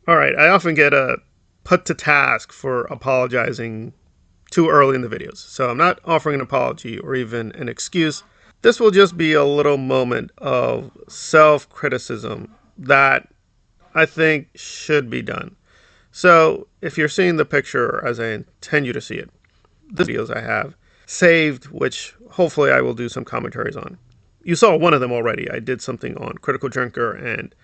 All right, I often get put to task for apologizing too early in the videos, so I'm not offering an apology or even an excuse. This will just be a little moment of self-criticism that I think should be done. So if you're seeing the picture as I intend you to see it, the videos I have saved, which hopefully I will do some commentaries on. You saw one of them already. I did something on Critical Drinker and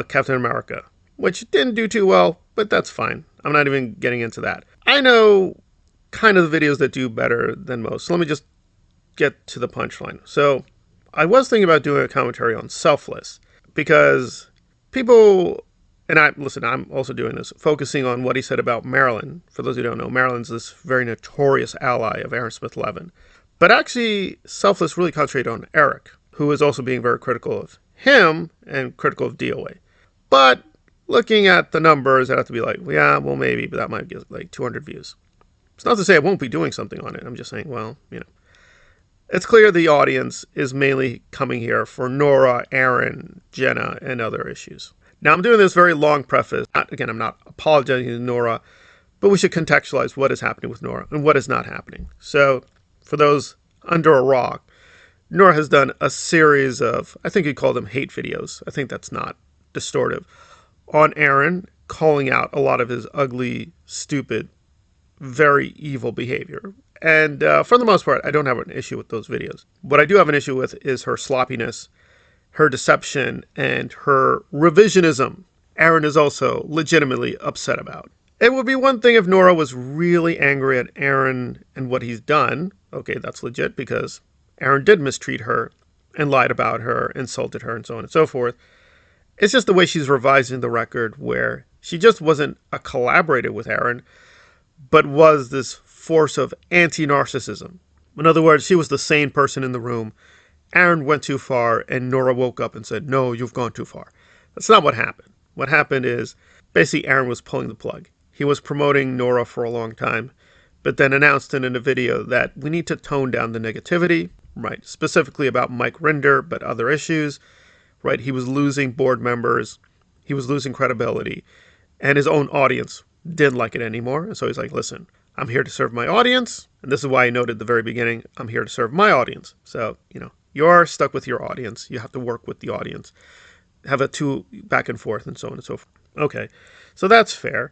Captain America, which didn't do too well, but that's fine. I'm not even getting into that. I know kind of the videos that do better than most. So let me just get to the punchline. So I was thinking about doing a commentary on Selfless because people, and I'm also doing this, focusing on what he said about Marilyn. For those who don't know, Marilyn's this very notorious ally of Aaron Smith-Levin. But actually, Selfless really concentrated on Eric, who is also being very critical of him and critical of DOA. But looking at the numbers, I'd have to be like, yeah, well, maybe, but that might get like 200 views. It's not to say I won't be doing something on it. I'm just saying, well, it's clear the audience is mainly coming here for Nora, Aaron, Jenna, and other issues. Now, I'm doing this very long preface. Again, I'm not apologizing to Nora, but we should contextualize what is happening with Nora and what is not happening. So, for those under a rock, Nora has done a series of, I think you'd call them hate videos. I think that's not distortive. On Aaron, calling out a lot of his ugly, stupid, very evil behavior. And for the most part, I don't have an issue with those videos. What I do have an issue with is her sloppiness, her deception, and her revisionism. Aaron is also legitimately upset about. It would be one thing if Nora was really angry at Aaron and what he's done. Okay, that's legit because Aaron did mistreat her and lied about her, insulted her, and so on and so forth. It's just the way she's revising the record where she just wasn't a collaborator with Aaron, but was this force of anti-narcissism. In other words, she was the sane person in the room. Aaron went too far, and Nora woke up and said, no, you've gone too far. That's not what happened. What happened is, basically, Aaron was pulling the plug. He was promoting Nora for a long time, but then announced in a video that we need to tone down the negativity, right? Specifically about Mike Rinder, but other issues, right? He was losing board members. He was losing credibility, and his own audience didn't like it anymore. And so he's like, listen, I'm here to serve my audience. And this is why I noted at the very beginning, I'm here to serve my audience. So, you're stuck with your audience. You have to work with the audience. Have a two back and forth and so on and so forth. Okay, so that's fair.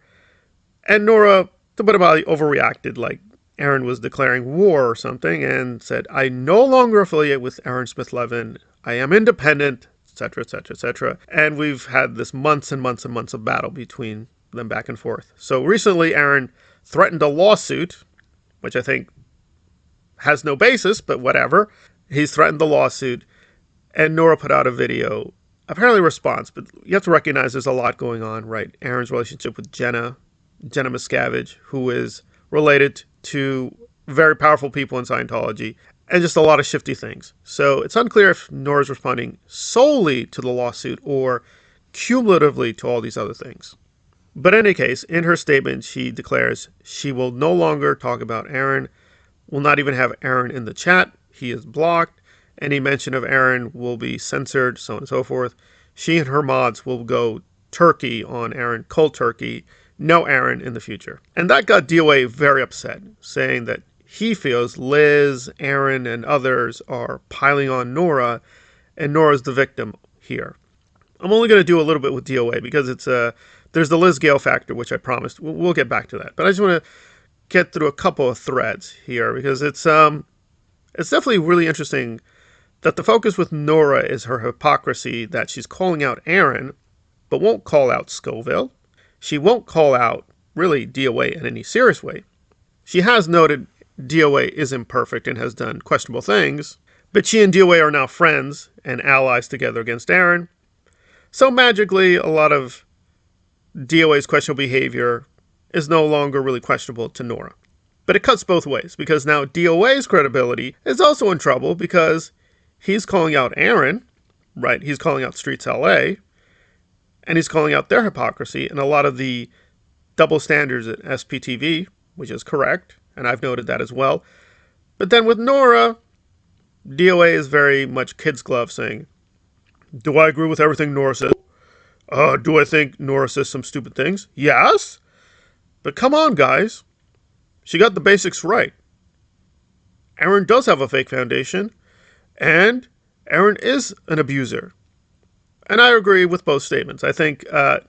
And Nora, to put it mildly, overreacted, like Aaron was declaring war or something, and said, I no longer affiliate with Aaron Smith-Levin. I am independent, etc., etc., etc. And we've had this months and months and months of battle between them back and forth. So recently, Aaron threatened a lawsuit, which I think has no basis, but whatever. He's threatened the lawsuit, and Nora put out a video, apparently a response, but you have to recognize there's a lot going on, right? Aaron's relationship with Jenna Miscavige, who is related to very powerful people in Scientology, and just a lot of shifty things. So it's unclear if Nora's responding solely to the lawsuit or cumulatively to all these other things. But in any case, in her statement, she declares she will no longer talk about Aaron, will not even have Aaron in the chat. He is blocked. Any mention of Aaron will be censored, so on and so forth. She and her mods will go turkey on Aaron, cold turkey, no Aaron in the future. And that got DOA very upset, saying that he feels Liz, Aaron, and others are piling on Nora, and Nora's the victim here. I'm only going to do a little bit with DOA because there's the Liz Gale factor, which I promised. We'll get back to that. But I just want to get through a couple of threads here because it's definitely really interesting that the focus with Nora is her hypocrisy, that she's calling out Aaron, but won't call out Scoville. She won't call out, really, DOA in any serious way. She has noted DOA is imperfect and has done questionable things, but she and DOA are now friends and allies together against Aaron. So magically, a lot of DOA's questionable behavior is no longer really questionable to Nora. But it cuts both ways, because now DOA's credibility is also in trouble because he's calling out Aaron, right? He's calling out Streets LA, and he's calling out their hypocrisy and a lot of the double standards at SPTV, which is correct, and I've noted that as well. But then with Nora, DOA is very much kid's glove saying, do I agree with everything Nora says? Do I think Nora says some stupid things? Yes. But come on, guys. She got the basics right. Aaron does have a fake foundation, and Aaron is an abuser. And I agree with both statements. I think, to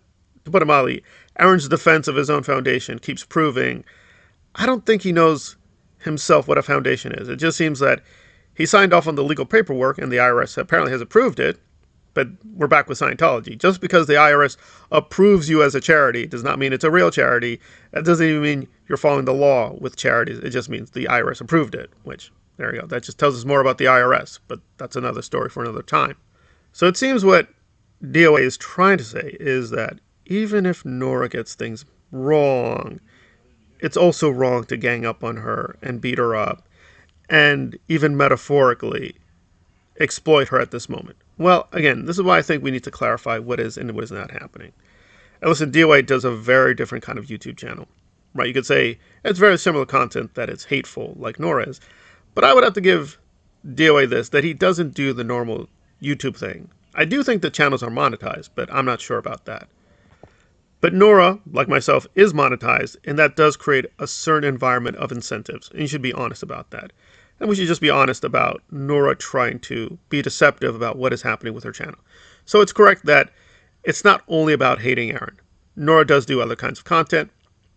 put it mildly, Aaron's defense of his own foundation keeps proving I don't think he knows himself what a foundation is. It just seems that he signed off on the legal paperwork, and the IRS apparently has approved it. But we're back with Scientology. Just because the IRS approves you as a charity does not mean it's a real charity. That doesn't even mean you're following the law with charities. It just means the IRS approved it, which, there you go. That just tells us more about the IRS, but that's another story for another time. So it seems what DOA is trying to say is that even if Nora gets things wrong, it's also wrong to gang up on her and beat her up and even metaphorically exploit her at this moment. Well, again, this is why I think we need to clarify what is and what is not happening. And listen, DOA does a very different kind of YouTube channel, right? You could say it's very similar content that it's hateful, like Nora is. But I would have to give DOA this, that he doesn't do the normal YouTube thing. I do think the channels are monetized, but I'm not sure about that. But Nora, like myself, is monetized, and that does create a certain environment of incentives. And you should be honest about that. And we should just be honest about Nora trying to be deceptive about what is happening with her channel. So it's correct that it's not only about hating Aaron. Nora does do other kinds of content.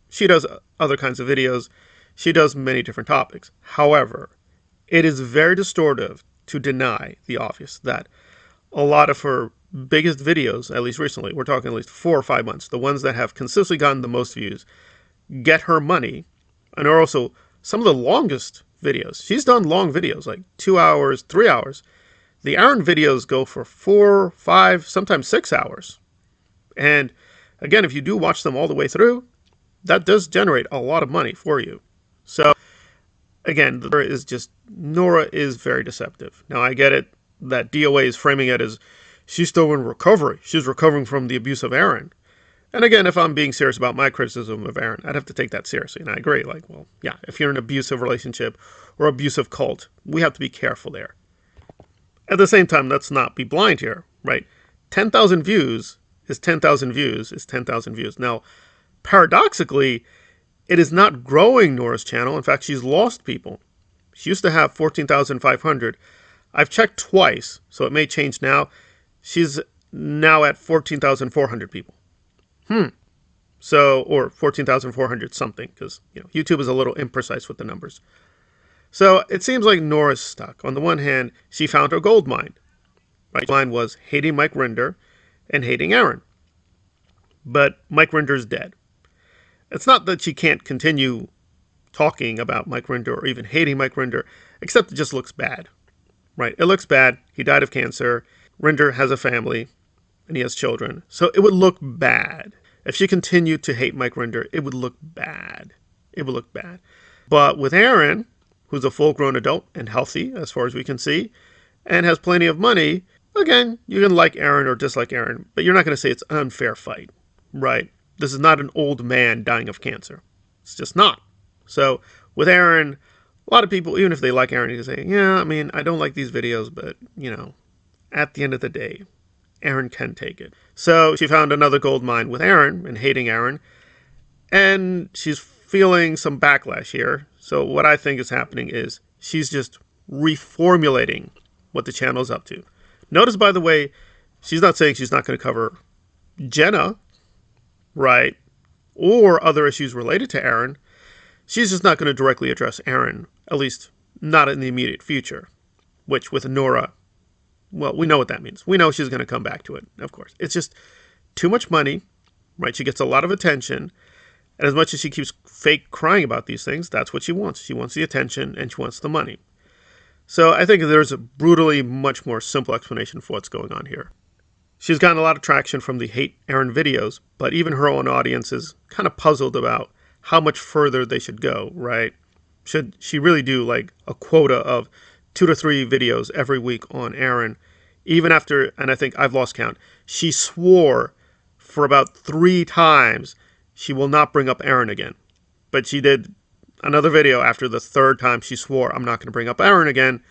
She does other kinds of videos. She does many different topics. However, it is very distortive to deny the obvious that a lot of her biggest videos, at least recently, we're talking at least 4 or 5 months, the ones that have consistently gotten the most views, get her money and are also some of the longest videos. She's done long videos, like 2 hours, 3 hours. The Aaron videos go for 4, 5, sometimes 6 hours. And again, if you do watch them all the way through, that does generate a lot of money for you. So again, Nora is very deceptive. Now I get it that DOA is framing it as she's still in recovery. She's recovering from the abuse of Aaron. And again, if I'm being serious about my criticism of Aaron, I'd have to take that seriously. And I agree. Like, well, yeah, if you're in an abusive relationship or abusive cult, we have to be careful there. At the same time, let's not be blind here, right? 10,000 views is 10,000 views is 10,000 views. Now, paradoxically, it is not growing Nora's channel. In fact, she's lost people. She used to have 14,500. I've checked twice, so it may change now. She's now at 14,400 people. So, or 14,400 something, because YouTube is a little imprecise with the numbers. So it seems like Nora's stuck. On the one hand, she found her gold mine. Right? Mine was hating Mike Rinder and hating Aaron. But Mike Rinder's dead. It's not that she can't continue talking about Mike Rinder or even hating Mike Rinder, except it just looks bad. Right? It looks bad. He died of cancer. Rinder has a family and he has children. So it would look bad. If she continued to hate Mike Rinder, it would look bad. It would look bad. But with Aaron, who's a full-grown adult and healthy, as far as we can see, and has plenty of money, again, you can like Aaron or dislike Aaron, but you're not going to say it's an unfair fight, right? This is not an old man dying of cancer. It's just not. So with Aaron, a lot of people, even if they like Aaron, you can say, yeah, I mean, I don't like these videos, but, at the end of the day, Aaron can take it. So she found another gold mine with Aaron and hating Aaron. And she's feeling some backlash here. So what I think is happening is she's just reformulating what the channel is up to. Notice, by the way, she's not saying she's not going to cover Jenna, right? Or other issues related to Aaron. She's just not going to directly address Aaron, at least not in the immediate future. Which with Nora, well, we know what that means. We know she's going to come back to it, of course. It's just too much money, right? She gets a lot of attention. And as much as she keeps fake crying about these things, that's what she wants. She wants the attention and she wants the money. So I think there's a brutally much more simple explanation for what's going on here. She's gotten a lot of traction from the hate Aaron videos, but even her own audience is kind of puzzled about how much further they should go, right? Should she really do like a quota of 2 to 3 videos every week on Aaron, even after, and I think I've lost count, she swore for about 3 times she will not bring up Aaron again. But she did another video after the 3rd time she swore, I'm not going to bring up Aaron again.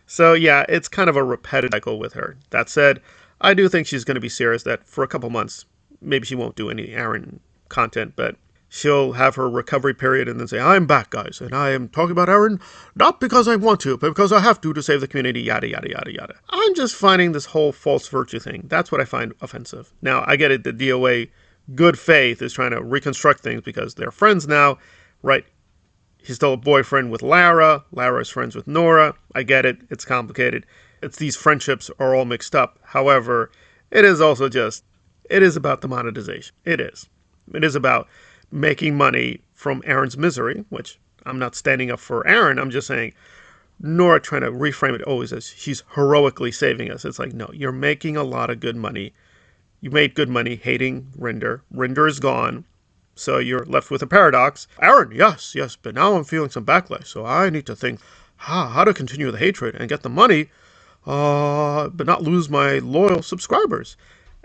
So yeah, it's kind of a repetitive cycle with her. That said, I do think she's going to be serious that for a couple months, maybe she won't do any Aaron content, but she'll have her recovery period and then say, I'm back, guys, and I am talking about Aaron not because I want to, but because I have to save the community, yada, yada, yada, yada. I'm just finding this whole false virtue thing. That's what I find offensive. Now, I get it, the DOA, good faith, is trying to reconstruct things because they're friends now, right? He's still a boyfriend with Lara. Lara is friends with Nora. I get it. It's complicated. It's these friendships are all mixed up. However, it is also just, it is about the monetization. It is. It is about making money from Aaron's misery, which I'm not standing up for Aaron. I'm just saying Nora trying to reframe it always as she's heroically saving us. It's like, no, you're making a lot of good money. You made good money hating Rinder. Rinder is gone. So you're left with a paradox. Aaron, yes, but now I'm feeling some backlash. So I need to think how to continue the hatred and get the money, but not lose my loyal subscribers.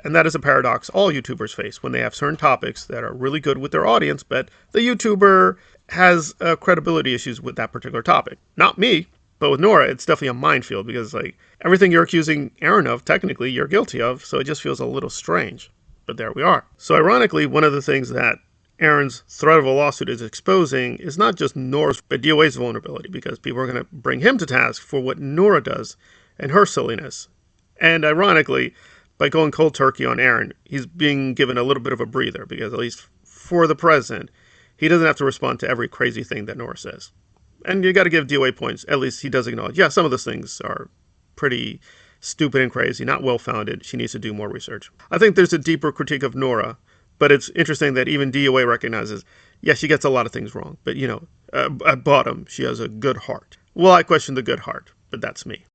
And that is a paradox all YouTubers face when they have certain topics that are really good with their audience, but the YouTuber has credibility issues with that particular topic. Not me, but with Nora, it's definitely a minefield because like everything you're accusing Aaron of, technically you're guilty of, so it just feels a little strange. But there we are. So ironically, one of the things that Aaron's threat of a lawsuit is exposing is not just Nora's, but DOA's vulnerability, because people are going to bring him to task for what Nora does and her silliness. And ironically, by going cold turkey on Aaron, he's being given a little bit of a breather, because at least for the present, he doesn't have to respond to every crazy thing that Nora says. And you got to give DOA points. At least he does acknowledge, yeah, some of those things are pretty stupid and crazy, not well-founded. She needs to do more research. I think there's a deeper critique of Nora, but it's interesting that even DOA recognizes, yeah, she gets a lot of things wrong. But, at bottom, she has a good heart. Well, I question the good heart, but that's me.